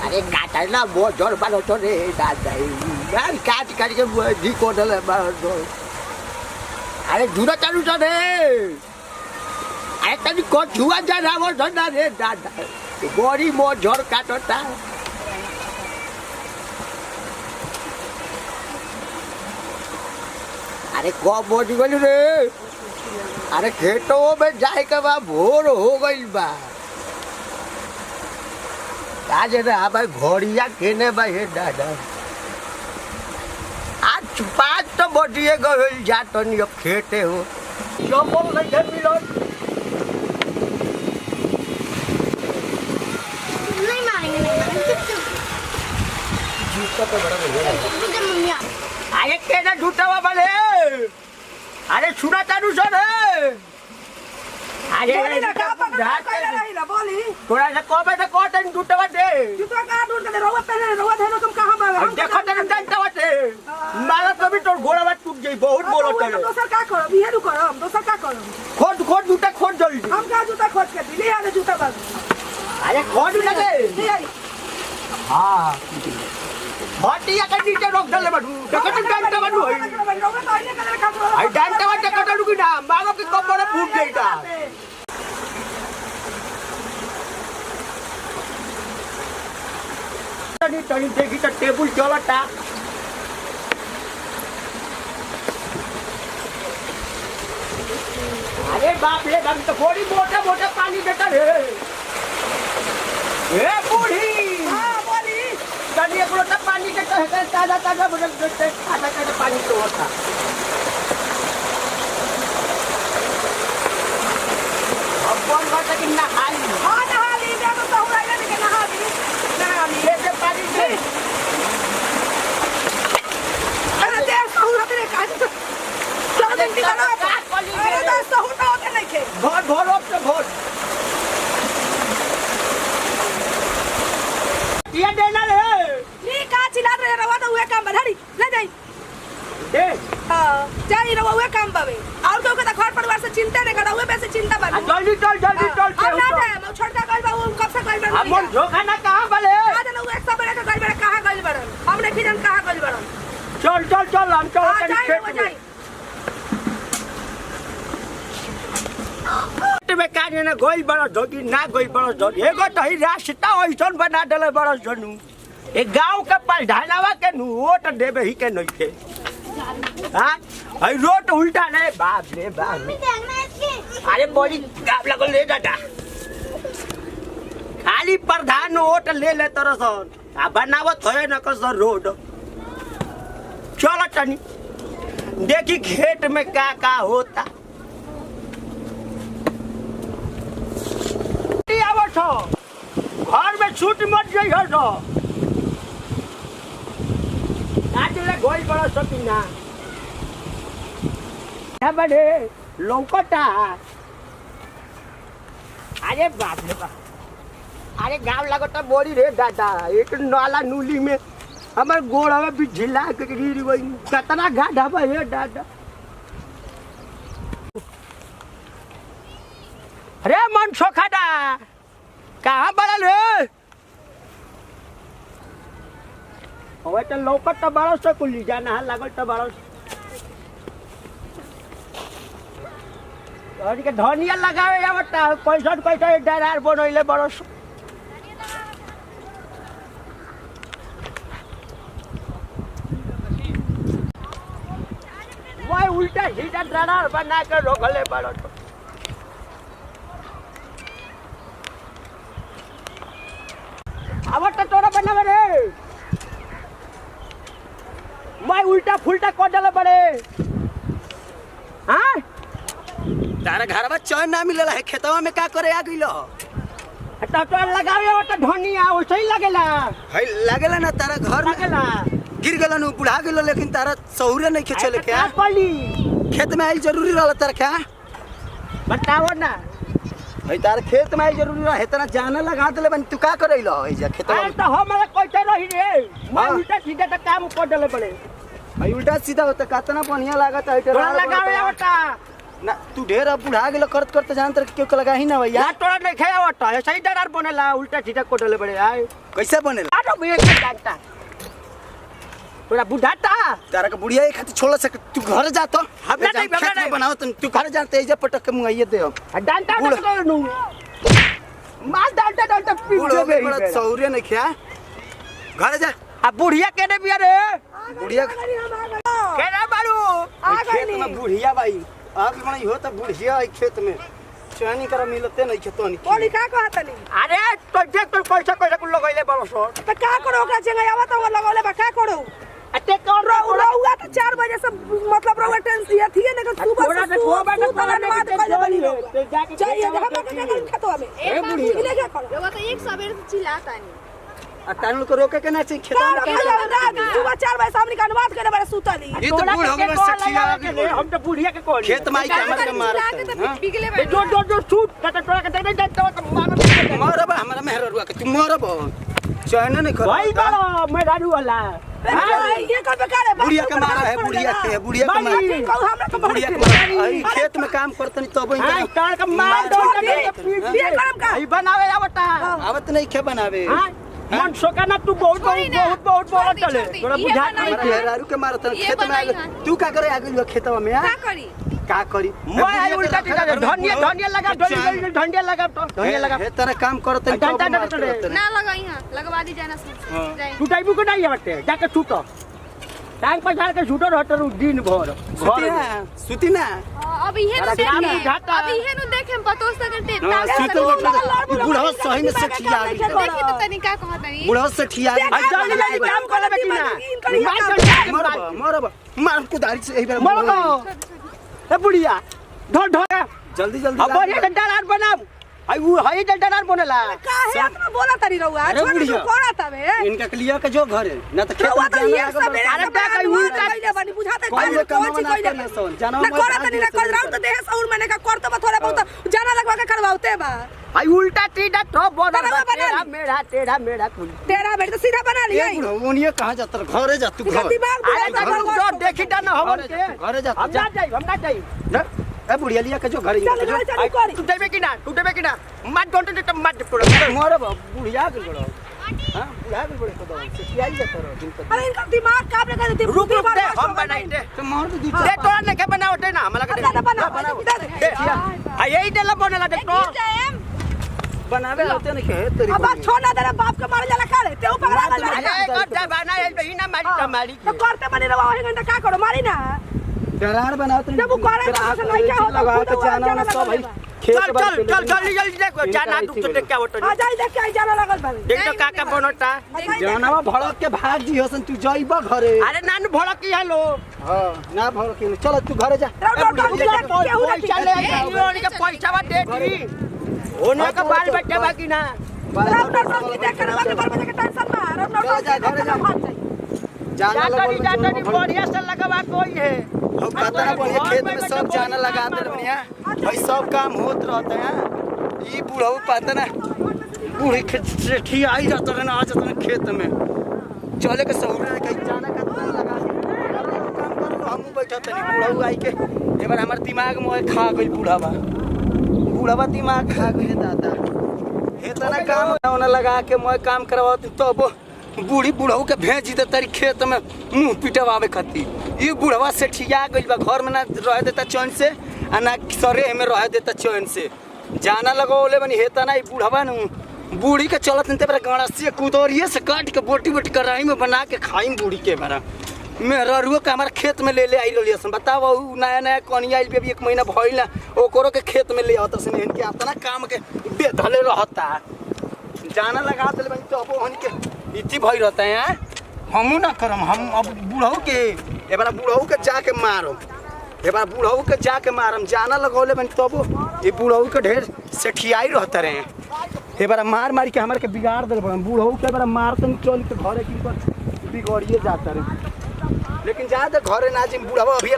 अरे काटना बहुत जोर बालो तो रे दादा यार काट काट के जी को डले बालो अरे दूरा चालू तो रे अरे तनी को छुआ जा रहा वो धंधा रे दादा बड़ी मो जोर काटता अरे को बोझ गई रे अरे खेतों में जाए के बा भोर हो गई बा आज रे आ भाई घोड़िया केने भाई हे दादा आज पाँच तो बोटिए गई जा तो नहीं अब खेते हो जो बोल नहीं है मिलो नहीं मारेंगे जूता तो बड़ा बढ़िया मुझे मम्मी अरे केना जूता वाले अरे सुना तारू सर अरे बोली थोड़ा सा कॉपे से कॉटन जूता वाटे जूता का ढूंढ के रोवा पहने रोवा देनो तुम कहां बा हम देखो तेरे डंडा वाटे मारा कभी तो घोड़ा बात टूट गई बहुत बोलो तेरे दोसर का करो बिहेरु करो हम दोसर का करो खोद खोद जूता खोद जल्दी हम का जूता खोज के दिले आले जूता बा अरे खोद लगे ले आई हां हटिया के नीचे रोक दले बडू देखो तो डंडा बडू है रोवा तो आइने कलर का करो आई डंडा वाटे कटलू की ना मारो के कमरे फूट गईता तनी तनी देखी तो टेबल चलता अरे बाप रे हम तो बड़ी मोटा मोटा पानी देता रे ए बूढ़ी हां बोली तनी एक लोटा पानी देता है ताजा ताजा बदल देते ताजा ताजा पानी तो होता अब कौन बात है कि नहा ली हां नहा ली जानो तो उड़ा ले के नहा ली ये पानी से अरे दे सहु रे का चल दिन का अरे दे सहु ना होते नहीं के भोर भोर अब तो भोर ये देना रे नी का चिल्ला रे रवा तो हुए काम बढ़ाड़ी ले जाई दे हां जाई रवा हुए काम बावे और तो का घर परिवार से चिंता नहीं करा हुए वैसे चिंता बन जल्दी चल हम ना जाए मैं छोड़ के गइल बा कब से गइल बा हम धोखा ना कहां बले आज ना एक सब के गइल बा कहां गइल बा हमने खिजन कहां गइल बा चल चल चल हम चल तनी खेत में में काने ना गोई बड़ा धोती ना गोई बड़ा धोती एगो तो ही रास्ता ओइसन बना देले बड़ा जनु ए गांव के प्रधानवा के नु वोट देबे ही के नहीं के हां आई रोड उल्टा नहीं बाप रे बाप अरे बड़ी गाप लगल ले दादा खाली प्रधान वोट ले ले तरसन आ बनावत होए न कस रोड चल तनी देखी खेत में का होता घर में छूट मत गई हो तो आज ले गोई बड़ा सतीना क्या बड़े लौकता अरे बाप रे बाप अरे गाँव लगता बोरी रे दादा एक नाला नूली में हमारे गोड़ा में भी झिला के गिर गई कितना गाढ़ा बा हे दादा अरे मन सोखादा कहाँ बड़ल रे होवे तो लौकत तो बड़ा से कुली जाना लागल तो बड़ा और के धनिया लगावे आवता पैसा पैसा डरार बनइले बड़ा वो उल्टा सीधा डरार बना के रोकले बड़ा अब तो तोरा बनावे रे मैं उल्टा फुल्टा कर डाले बड़े हां तारा घर में चैन ना मिलेला है खेतवा में का करे आ गइलो तो तो लगावे तो धनिया वैसे ही लगेला है लागेला ना तारा घर में लगेला गिर गेला नु बुढ़ा गेलो लेकिन तारा सहुरे नहीं खेचले क्या पली खेत में आइल जरूरी रहला तारा क्या बताओ ना भाई तार खेत में आइल जरूरी रहा इतना जाना लगा देले बन तू का करैलो है जा खेतवा अरे तो हमारा कोई रही रे मैं उल्टा सीधा तो काम कर डाले बड़े भाई उल्टा सीधा होता कितना बढ़िया लागत है तोरा लगावे आवता ना तू ढेर अब बुढ़ा गेलो करत करते जानत क्यों लगा ही ना भैया यार तोरा नहीं खावता है सही डरार बनेला उल्टा सीधा कोटले बड़े आए कैसे बनेला आरो भी एक डांटा तोरा बुढ़ाता तारा के बुढ़िया खातिर छोड़ सक तू घर जा तो हमरा नहीं, हमरा नहीं। बनाओ तू घर जाते एजा पटक के मुंगाइए दे डांटा बुढ़- तो नु मार डांटा पीट बूढ़ो देबे बड़ा सौर्य नहीं खिया घर जा आ बुढ़िया केने बिया रे बुढ़िया केना बारू खेत में बुढ़िया भाई आगे बड़ा हो तो बुढ़िया है खेत में चैनी करा मिलते नहीं खेतो नहीं बोली का कहतनी अरे तो देख तो कैसे कैसे कुल लगइले बरसो त का करो ओकरा जंगया आवत हो लगौले बा का करो अते कौन रहुआ तो 4 बजे से मतलब रहुआ टेंशन ये थी ना सुबह से धन्यवाद कहले बनी चाहिए हम के खेतवा में ए बुढ़िया ले क्या करो रउआ तो एक सबेर से चिल्लाता नहीं आ कानून को रोके के ना चाहिए खेतों में सुबह 4 बजे सामने का अनुवाद करे बड़े सुतली ये तो बूढ़ हो गए सखिया हम तो बुढ़िया के कौन खेत में आई के हमर के मारत बिगले जो शूट कट तोरा के नहीं जानता तो मानो मरब हमरा मेहररुआ के तू मरब चैन नहीं कर भाई बड़ा मैं दारू वाला ये कर बेकार है बुढ़िया के मारा है बुढ़िया के मारा हमरा तो बुढ़िया के मारा आई खेत में काम करत नहीं तब हां तार का मार दो ये करम का ई बनावे आवता आवत नहीं खे बनावे हां मन सोकाना तू बहुत बहुत बोल चले तोरा बुझा हमरा मेहरारू के मारत खेत में आगे तू का करे आगे खेतवा में का करी का करी मैं आई उल्टा सीधा धनिया लगा धनिया लगा तो धनिया लगा हे तरह काम करत नहीं डंडा तब डंडा मारत ना लगा यहाँ लगवा दी जाना जाए तू टाइपू को नहीं हटते जाके छूटो टाइम पर जाके छूटो रहते दिन भर सुती ना अब इहे नु अरे काम देखे बुझाता। अब इहे नु देखे पतोस तक बुढ़वा सही में से खिया देखी तो तनी का कहत नहीं बुढ़वा से खिया जल्दी जल्दी काम कर लेबे कि ना मरब मरब मार कुदारी से एही बेर मरो ए बुढ़िया ढोल ढोल जल्दी जल्दी अब ये डंडा बनाब आई वो हई डंडा बनेला काहे अपना बोला तरी रहुआ अरे छोड़ बुढ़िया। तू कोड़ा तबे इनका क्लियर के जो घर है ना तो खेत रहुआ में तो ये जाना सब मेरे अरे क्या कही उल्टा कइले बनी बुझाते कौन कइले ले काम कौन चीज बना कइले करना सोन जाना ना कोड़ा तनी ना कोड़ राउत देह सौर मैंने का करतो बा थोड़ा बहुत जाना लगवा के करवाउते बा आई उल्टा सीधा तो बोल बना तेरा मेरा कुल तेरा बेटा तो सीधा बना लिया ये बुढ़वा ओनिए कहां जात घरे जा तू घर दिमाग अरे तो देखी ना हम के घरे जा हम ना जाई हम ना जाई ए बुढ़िया लिया के जो घर चल चल चल करी तू देबे कि ना मार दो तो मार दे तोड़ा मरब बुढ़िया के बड़ो हां बुढ़िया के बड़ो तो से खिया जा करो दिन तक अरे इनका दिमाग काम लगा देती रुक रुक दे हम बनाई दे तो मार दे दे तोरा ने के बनावटे ना हमरा के बना बना दे आ यही देला बनेला देख तो बनावे होते नहीं के तेरी अब बात छोड़ ना दे बाप के मारे जाला करे ते ऊपर मार दे, अरे करता बना है बही ना मारी तो मारी तो करते बने रवा है घंटा का करो मारी ना डरार बनावत नहीं जब वो करे तो ऐसा नहीं क्या होता, लगा के खुद जाना जाना ना सब भाई लगा खेत चल बार चल चल जल्दी जल्दी देखो जाना दुख तो देख क्या होतो आ जाई देख के आई जाना लगल भाई देख तो काका बनोता जानवा भड़क के भाग जी हसन तू जाइबा घरे अरे नानू भड़क की हेलो हां ना भड़क के चल तू घरे जा पैसा ले ओनी के पैसा दे दी ओने का बाल बच्चा बाकी ना जाना जाता नहीं बढ़िया से लगवा कोई है हम पता ना बढ़िया खेत में सब जाना लगाते रह बढ़िया भाई सब काम होत रहते हैं ई बूढ़ऊ पता ना बूढ़ी खेत आई जाता रहे ना आ जाता रहे खेत में चले के सहूर है कहीं जाना का तो लगा काम कर हम बैठा तनी बूढ़ऊ आई के एक बार हमार दिमाग में खा गई बूढ़वा दिमाग खा गई दादा हेतना काम होने लगा के मैं काम करवाती तब बूढ़ी बुढ़ऊ के भेज दे तारी खेत में मुंह पिटवावे खातिर ये बुढ़वा से ठिया गइल बा घर में ना रह देता चैन से आ ना सरे में रह देता चैन से जाना लगौले बनी हेता ना बुढ़वा न बूढ़ी के चलत नहीं तेरा गणसी कुदरिए से काट के बोटी बोटी कराई में बना के खाई बूढ़ी के बारा मेरा रुआ के हमारा खेत में ले आई रही बताओ नया नया कनिया आइल भी 1 महीना भइल ओकरो के खेत में ले आता से इनके अपना काम के बेधले रहता जाना लगा दिल बनी तो अब के इति भई रहता है हमू ना करम हम अब बूढ़ऊ के ए बार बूढ़ऊ के जाके मारो ए बार बूढ़ऊ के जाके मारम जाना लगौले बनी तब ये बूढ़ऊ के ढेर से ठियाई रहता रहे ए बार मार मार के हमारे के बिगाड़ दिल बूढ़ऊ के बार मारते चल के घरे की बिगड़िए जाता रहे लेकिन ज्यादा घरे ना जी बूढ़वा अभी